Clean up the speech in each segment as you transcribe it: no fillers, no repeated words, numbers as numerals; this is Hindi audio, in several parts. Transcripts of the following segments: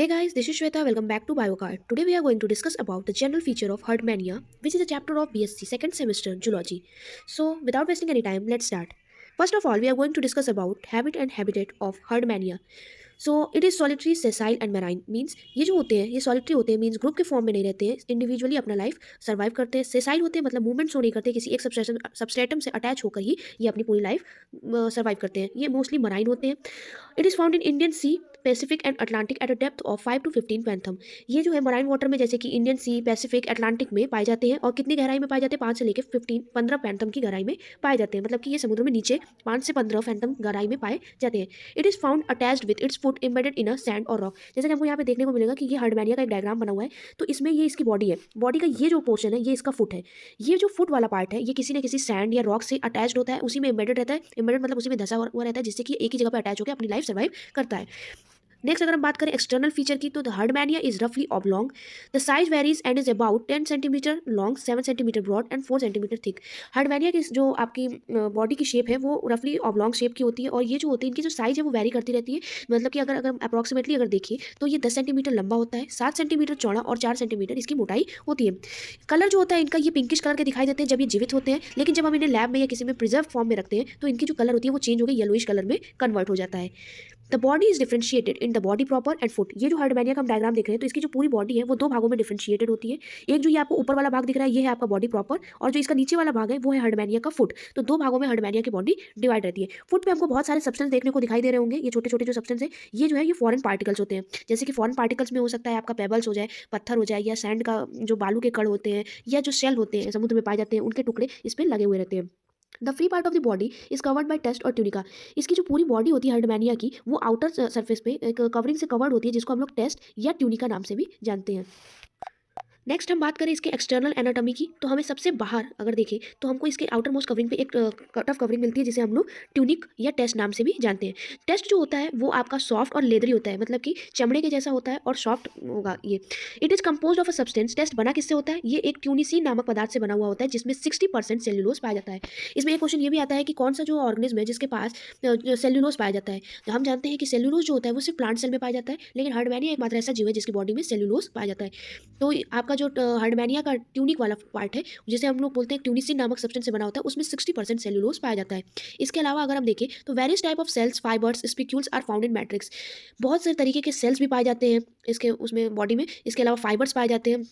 Hey guys, this is Shweta. Welcome back to BioCard. Today we are going to discuss about the general feature of herd mania, which is a chapter of BSc second semester zoology. So, without wasting any time, let's start. First of all, we are going to discuss about habit and habitat of herd mania. So it is solitary sessile and marine means ये जो होते हैं ये सॉलिटरी होते हैं मीन्स ग्रुप के फॉर्म में नहीं रहते हैं इंडिविजुअली अपना लाइफ सर्वाइव करते हैं सेसाइल होते हैं मतलब मूवमेंट्स हो नहीं करते किसी एक सबस्ट्रेटम से अटैच होकर ही ये अपनी पूरी लाइफ सर्वाइव करते हैं ये मोस्टली मराइन होते हैं it is found in Indian sea Pacific and Atlantic at a depth of 5 to 15 fathom ये जो है मराइन वाटर में जैसे कि इंडियन सी पैसिफिक अटलांटिक में पाए जाते हैं और कितनी गहराई में पाए जाते हैं 5 से लेकर 15 पैंथम की गहराई में पाए जाते हैं मतलब कि ये समुद्र में नीचे 5 से 15 पैंथम गहराई में पाए जाते हैं it is found attached with its foot embedded in a sand और रॉक जैसे कि हमको यहाँ पे देखने को मिलेगा कि ये हर्डमैनिया का एक डायग्राम बना हुआ है तो इसमें ये इसकी बॉडी है बॉडी का ये जो पोर्शन है ये इसका फुट है ये जो फुट वाला पार्ट है ये किसी न किसी सैंड या रॉक से अटैच्ड होता है उसी में एम्बेडेड रहता है एम्बेडेड मतलब उसी में धसा हुआ रहता है जिससे कि एक ही जगह पर अटैच होकर अपनी लाइफ सर्वाइव करता है नेक्स्ट अगर हम बात करें एक्सटर्नल फीचर की तो द हर्डमैनिया इज रफली oblong the size varies and is about 10 centimetre long 7 centimetre broad and 4 centimetre thick Herdmania की जो आपकी बॉडी की शेप है वो रफली ऑब्लॉन्ग शेप की होती है और ये जो होती है इनकी जो साइज है वो वेरी करती रहती है मतलब कि अगर अगर अप्रॉक्सीमेटली अगर देखिए तो ये 10 सेंटीमीटर लंबा होता है 7 सेंटीमीटर चौड़ा और 4 सेंटीमीटर इसकी मोटाई होती है कलर जो होता है इनका ये पिंकिश कलर के दिखाई देते हैं जब ये जीवित होते हैं लेकिन जब हम इन्हें लैब में या किसी में प्रिजर्व फॉर्म में रखते हैं तो इनकी जो कलर होती है वो चेंज होकर येलोइश कलर में कन्वर्ट हो जाता है the body is differentiated in the body proper and foot ये जो हर्डमैनिया का हम डायग्राम देख रहे हैं तो इसकी जो पूरी बॉडी है वो दो भागों में डिफरेंशिएटेड होती है एक जो ये आपको ऊपर वाला भाग दिख रहा है ये है आपका बॉडी प्रॉपर और जो इसका नीचे वाला भाग है वो है हर्डमैनिया का फुट तो दो भागों में हर्डमैनिया की बॉडी डिवाइड रहती है फुट पे हमको बहुत सारे सब्सटेंस देखने को दिखाई दे रहे होंगे ये छोटे छोटे जो सब्सटेंस है ये जो है ये फॉरेन पार्टिकल्स होते हैं जैसे कि फॉरेन पार्टिकल्स में हो सकता है आपका पेबल्स हो जाए पत्थर हो जाए या सैंड का जो बालू के कण होते हैं या जो शेल होते हैं समुद्र में पाए जाते हैं उनके टुकड़े इस पर लगे हुए रहते हैं the free part of the body is covered by test और ट्यूनिका इसकी जो पूरी बॉडी होती है हर्डमैनिया की वो आउटर सरफेस पे एक कवरिंग से कवर्ड होती है जिसको हम लोग टेस्ट या ट्यूनिका नाम से भी जानते हैं नेक्स्ट हम बात करें इसके एक्सटर्नल एनाटॉमी की तो हमें सबसे बाहर अगर देखें तो हमको इसके आउटर मोस्ट कवरिंग पे एक कट ऑफ कवरिंग मिलती है जिसे हम लोग ट्यूनिक या टेस्ट नाम से भी जानते हैं टेस्ट जो होता है वो आपका सॉफ्ट और लेदरी होता है मतलब कि चमड़े के जैसा होता है और सॉफ्ट होगा ये it is compose of a substance test बना किससे होता है ये एक ट्यूनिसीन नामक पदार्थ से बना हुआ होता है जिसमें 60% सेल्यूलोज पाया जाता है इसमें एक क्वेश्चन ये भी आता है कि कौन सा जो ऑर्गेनिज्म है जिसके पास सेल्यूलोज पाया जाता है तो हम जानते हैं कि सेल्यूलोज जो होता है वो सिर्फ प्लांट सेल में पाया जाता है लेकिन हर्डमैनिया एकमात्र ऐसा जीव है जिसकी बॉडी में सेल्यूलोज पाया जाता है तो आपका जो हर्डमैनिया का ट्यूनिक वाला पार्ट है जिसे हम लोग बोलते हैं ट्यूनिसिन नामक सब्सटेंस से बना होता है उसमें 60% सेल्यूलोज पाया जाता है इसके अलावा अगर हम देखें तो various type of cells fibres spicules are found in matrix बहुत से तरीके के सेल्स भी पाए जाते हैं इसके उसमें बॉडी में इसके अलावा फाइबर्स पाए जाते हैं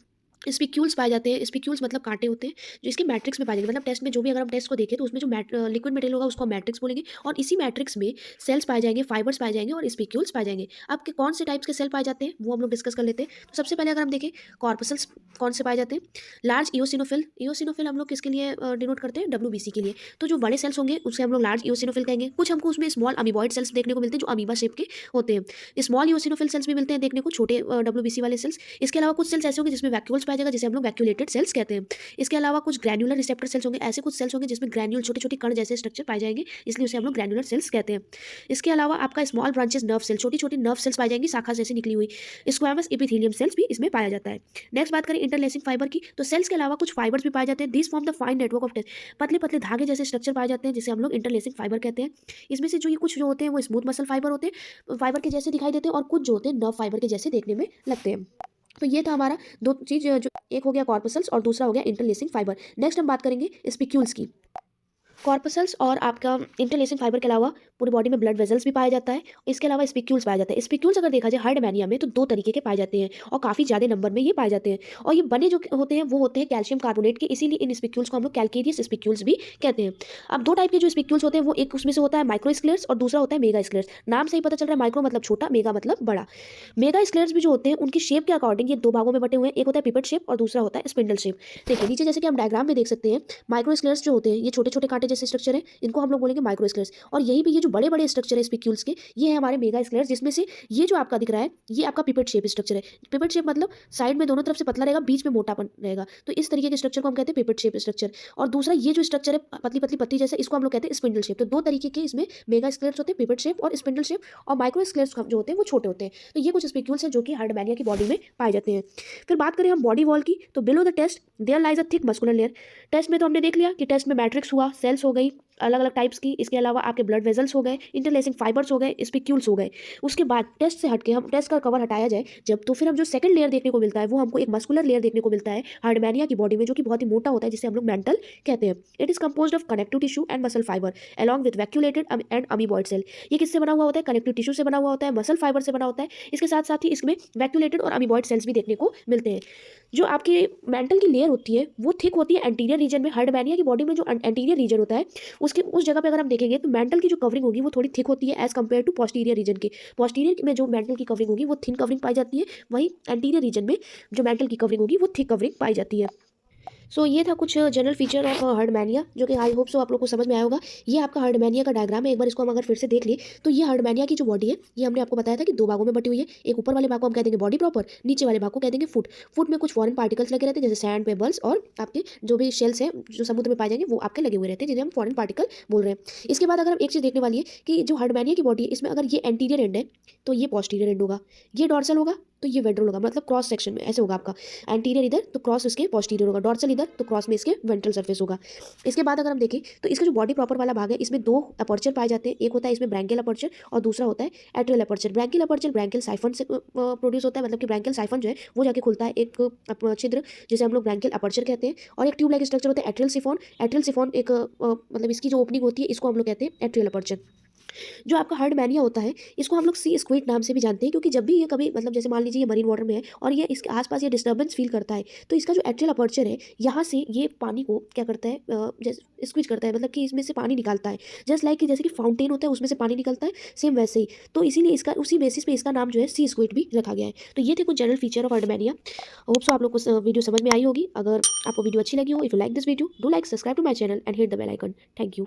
स्पिक्यूल्स पाए जाते हैं स्पिक्यूल्स मतलब कांटे होते हैं जो इसके मैट्रिक्स में पाए जाएंगे मतलब टेस्ट में जो भी अगर हम टेस्ट को देखें तो उसमें जो लिक्विड मटेरियल होगा उसको हम मैट्रिक्स बोलेंगे और इसी मैट्रिक्स में सेल्स पाए जाएंगे फाइबर्स पाए जाएंगे और स्पिक्यूल्स पाए जाएंगे अब के कौन से टाइप्स के सेल पाए जाते हैं वो हम लोग डिस्कस कर लेते हैं तो सबसे पहले अगर हम देखें कॉर्पसल्स कौन से पाए जाते हैं लार्ज इओसिनोफिल हम लोग किसके लिए डिनोट करते हैं डब्ल्यूबीसी के लिए तो जो बड़े सेल्स होंगे उससे हम लोग लार्ज इओसिनोफिल कहेंगे कुछ हमको उसमें स्मॉल अमीबॉइड सेल्स देखने को मिलते हैं जो अमीबा शेप के होते हैं स्मॉल इओसिनोफिल सेल्स भी मिलते हैं देखने को छोटे डब्ल्यूबीसी वाले सेल्स इसके अलावा कुछ सेल्स ऐसे होंगे जिसमें वैक्यूल्स पाया जाएगा जिसे हम लोग वैक्यूलेटेड सेल्स कहते हैं इसके अलावा कुछ ग्रैन्युलर रिसेप्टर सेल्स होंगे ऐसे कुछ सेल्स होंगे जिसमें ग्रैन्यूल छोटे छोटे कण जैसे स्ट्रक्चर पाए जाएंगे इसलिए उसे हम लोग ग्रैन्युलर सेल्स कहते हैं इसके अलावा आपका स्मॉल ब्रांचेस नर्व सेल छोटी छोटी नर्व सेल्स पाई जाएंगी शाखा जैसे निकली हुई स्क्वैमस एपिथेलियम सेल्स भी इसमें पाया जाता है नेक्स्ट बात करें इंटरलेसिंग फाइबर की तो सेल्स के अलावा कुछ फाइबर्स भी पाए जाते हैं this form the fine network of पतले पतले धागे जैसे स्ट्रक्चर पाए जाते हैं जिसे हम लोग इंटरलेसिंग फाइबर कहते हैं इसमें से जो ये कुछ जो होते हैं वो स्मूथ मसल फाइबर होते हैं फाइबर के जैसे दिखाई देते हैं और कुछ जो होते हैं नर्व फाइबर के जैसे देखने में लगते हैं तो ये था हमारा दो चीज जो एक हो गया कॉर्पसल्स और दूसरा हो गया इंटरलेसिंग फाइबर नेक्स्ट हम बात करेंगे स्पिक्यूल्स की कॉर्पसल्स और आपका इंटरलेसिंग फाइबर के अलावा पूरी बॉडी में ब्लड वेजल्स भी पाया जाता है इसके अलावा स्पिक्यूल्स पाया जाता है स्पिक्यूल्स अगर देखा जाए हर्डमैनिया में तो दो तरीके के पाए जाते हैं और काफ़ी ज़्यादा नंबर में ये पाए जाते हैं और ये बने जो होते हैं वो होते हैं कैल्शियम कार्बोनेट के इसीलिए इन स्पिक्यूल्स को हम लोग कैल्केरियस स्पिक्यूल्स भी कहते हैं अब दो टाइप के जो स्पिक्यूल्स होते हैं वो एक उसमें से होता है माइक्रो स्क्लेयर्स और दूसरा होता है मेगा स्क्लेयर्स नाम से ही पता चल रहा है माइक्रो मतलब छोटा मेगा मतलब बड़ा मेगा स्क्लेयर्स भी जो होते हैं उनकी शेप के अकॉर्डिंग ये दो भागों में बटे हुए हैं एक होता है पिपेट शेप और दूसरा होता है स्पिंडल शेप देखिए नीचे जैसे कि हम डायग्राम में देख सकते हैं माइक्रो स्क्लेयर्स जो होते हैं ये छोटे छोटे कांटे जैसे स्ट्रक्चर है इनको हम लोग बोलेंगे माइक्रो स्क्लेयर्स और यही पे ये जो बड़े बड़े स्ट्रक्चर है स्पिक्यूल्स के ये है हमारे मेगा स्क्लेयर्स जिसमें से ये जो आपका दिख रहा है ये आपका पिपेट शेप स्ट्रक्चर है पिपेट शेप मतलब साइड में दोनों तरफ से पतला रहेगा बीच में मोटापन रहेगा तो इस तरीके के स्ट्रक्चर को हम कहते हैं पिपेट शेप स्ट्रक्चर और दूसरा ये जो स्ट्रक्चर है पतली पतली पत्ती जैसा इसको हम लोग कहते हैं स्पिंडल शेप तो दो तरीके के इसमें मेगा स्क्लेयर्स होते हैं पिपेट शेप और स्पिंडल शेप और माइक्रो स्क्लेयर्स जो होते हैं वो छोटे होते हैं तो ये कुछ स्पिक्यूल्स हैं जो कि हर्डमैनिया की बॉडी में पाए जाते हैं फिर बात करें हम बॉडी वॉल की तो below the test there lies a thick muscular layer test में तो हमने देख लिया कि टेस्ट में मैट्रिक्स हुआ सेल्स हो गई अलग अलग टाइप्स की, इसके अलावा आपके ब्लड वेजल्स हो गए, इंटरलेसिंग फाइबर्स हो गए, स्पिक्यूल्स हो गए। उसके बाद टेस्ट से हटके हम टेस्ट का कवर हटाया जाए जब, तो फिर हम जो सेकंड लेयर देखने को मिलता है वो हमको एक मस्कुलर लेयर देखने को मिलता है हार्डमैनिया की बॉडी में, जो कि बहुत ही मोटा होता है, जिसे हम लोग मेंटल कहते हैं। It is composed of connective tissue and muscle fibre along with vacuolated and amoeboid cell. ये किससे बना हुआ होता है? कनेक्टिव टिश्यू से बना हुआ होता है, मसल फाइबर से बना होता है, इसके साथ साथ ही इसमें वैक्यूलेटेड और अमीबॉइड सेल्स भी देखने को मिलते हैं। जो आपकी मेंटल की लेयर होती है वो थिक होती है एंटीरियर रीजन में। हार्डमैनिया की बॉडी में जो एंटीरियर रीजन होता है उसके उस जगह पे अगर हम देखेंगे तो मेंटल की जो कवरिंग होगी वो थोड़ी थिक होती है as compare to posterior region की। पोस्टीरियर में जो मेंटल की कवरिंग होगी वो थिन कवरिंग पाई जाती है, वहीं एंटीरियर रीजन में जो मेंटल की कवरिंग होगी वो थिक कवरिंग पाई जाती है। सो ये था कुछ जनरल फीचर ऑफ हार्डमैनिया, जो कि आई होप सो आप लोग को समझ में आया होगा। ये आपका हार्डमैनिया का डायग्राम है, एक बार इसको हम अगर फिर से देख लिए तो ये हार्डमैनिया की जो बॉडी है ये हमने आपको बताया था कि दो भागों में बटी हुई है। एक ऊपर वाले भाग को हम कह देंगे बॉडी प्रॉपर, नीचे वाले भाग को कह देंगे फुट। फुट में कुछ फॉरेन पार्टिकल्स लगे रहते हैं जैसे सैंड, पेबल्स और आपके जो भी शेल्स हैं जो समुद्र में पाए जाएंगे वो आपके लगे हुए रहते हैं, जिन्हें हम फॉरेन पार्टिकल बोल रहे हैं। इसके बाद अगर हम एक चीज़ देखने वाली है कि जो हार्डमैनिया की बॉडी है इसमें अगर ये एंटीरियर एंड है तो ये पोस्टीरियर एंड होगा, ये डॉर्सल होगा तो ये वेंट्रल होगा, मतलब क्रॉस सेक्शन में ऐसे होगा आपका। एंटीरियर इधर तो क्रॉस इसके पोस्टीरियर होगा, डॉर्सल इधर तो क्रॉस में इसके वेंट्रल सरफेस होगा। इसके बाद अगर हम देखें तो इसका जो बॉडी प्रॉपर वाला भाग है इसमें दो अपर्चर पाए जाते हैं। एक होता है इसमें ब्रैंकियल अपर्चर और दूसरा होता है atrial aperture. Branchial aperture branchial siphon से प्रोड्यूस होता है, मतलब कि ब्रैंकियल साइफन जो है वो जाके खुलता है एक छिद्र जिसे हम लोग ब्रैंकियल अपर्चर कहते हैं। और एक ट्यूब लाइक स्ट्रक्चर होता है एट्रियल सिफोन। एट्रियल सिफोन एक मतलब इसकी जो ओपनिंग होती है इसको हम लोग कहते हैं एट्रियल अपर्चर। जो आपका हार्डमैनिया होता है इसको हम लोग सी स्क्विड नाम से भी जानते हैं, क्योंकि जब भी ये कभी मतलब जैसे मान लीजिए ये मरीन वाटर में है और ये इसके आसपास ये डिस्टर्बेंस फील करता है तो इसका जो एट्रियल अपर्चर है यहाँ से ये पानी को क्या करता है, जैसे स्क्विज करता है, मतलब कि इसमें से पानी निकालता है। जस्ट लाइक कि जैसे कि फाउंटेन होता है उसमें से पानी निकलता है, सेम वैसे ही। तो इसीलिए इसका उसी बेसिस पे इसका नाम जो है सी स्क्विड भी रखा गया है। तो ये थे कुछ general feature of Herdmania. Hope so आप लोग को वीडियो समझ में आई होगी। अगर आपको वीडियो अच्छी लगी हो, if you like this video do like, subscribe to my channel and hit the bell icon. Thank you.